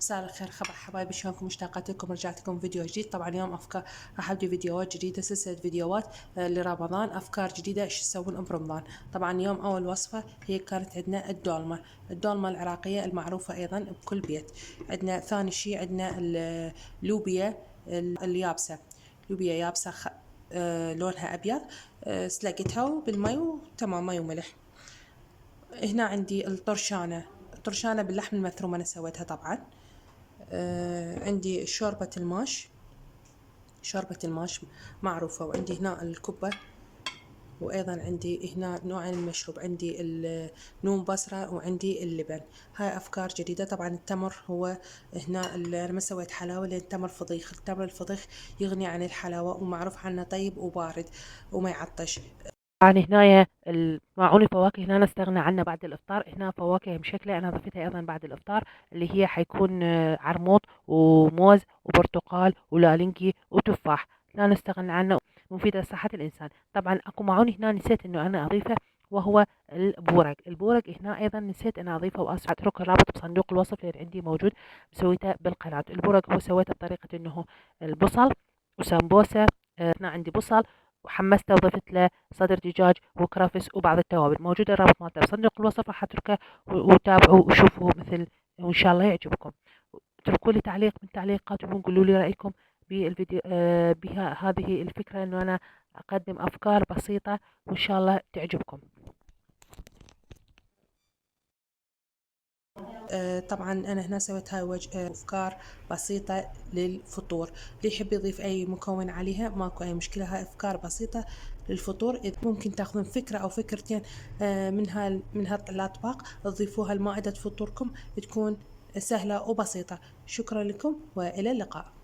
مساء الخير خبر حبايبي، شلونكم؟ مشتاقة لكم، رجعت لكم فيديو جديد. طبعا اليوم افكار، راح ابدي فيديوهات جديدة، سلسلة فيديوهات لرمضان، افكار جديدة ايش تسوون برمضان. طبعا اليوم اول وصفة هي كانت عندنا الدولمة العراقية المعروفة ايضا بكل بيت. عندنا ثاني شي عندنا اللوبيا اليابسة، لوبيا يابسة لونها ابيض. سلقتها بالمي وتمام، مي وملح. هنا عندي الطرشانة باللحم المفروم، أنا سويتها طبعا. عندي شوربة الماش معروفة، وعندي هنا الكبة، وأيضا عندي هنا نوعين من المشروب، عندي النوم بصرة وعندي اللبن. هاي أفكار جديدة. طبعا التمر هو هنا أنا ما سويت حلاوة لأن التمر الفضيخ يغني عن الحلاوة، ومعروف عنه طيب وبارد وما يعطش. طبعا هنا الماعون الفواكه هنا نستغنى عنه بعد الإفطار. هنا فواكه مشكلة أنا ضفتها أيضا بعد الإفطار، اللي هي حيكون عرموط وموز وبرتقال ولالنجي وتفاح، لا نستغنى عنه، مفيد لصحة الإنسان. طبعا أكو معون هنا نسيت إنه أنا أضيفه، وهو البورق هنا أيضا نسيت أنا أضيفه، وأسف. أترك الرابط بصندوق الوصف لأن عندي موجود، مسويته بالقناة. البورق هو سويته بطريقة إنه البصل وسمبوسة. هنا عندي بصل وحمسته وضفت له صدر دجاج وكرفس وبعض التوابل، موجودة الرابط مالته بصندوق الوصف، راح اتركه وتابعوا وشوفوا مثل، وان شاء الله يعجبكم. اتركوا لي تعليق من تعليقاتكم وقولوا لي رأيكم بالفيديو بها هذه الفكرة، انه انا اقدم افكار بسيطة وان شاء الله تعجبكم. طبعا أنا هنا سويت هاي أفكار بسيطة للفطور. اللي يحب يضيف أي مكون عليها ماكو أي مشكلة، هاي أفكار بسيطة للفطور. إذا ممكن تاخذون فكرة أو فكرتين من هالأطباق تضيفوها لمائدة فطوركم، تكون سهلة وبسيطة. شكرا لكم وإلى اللقاء.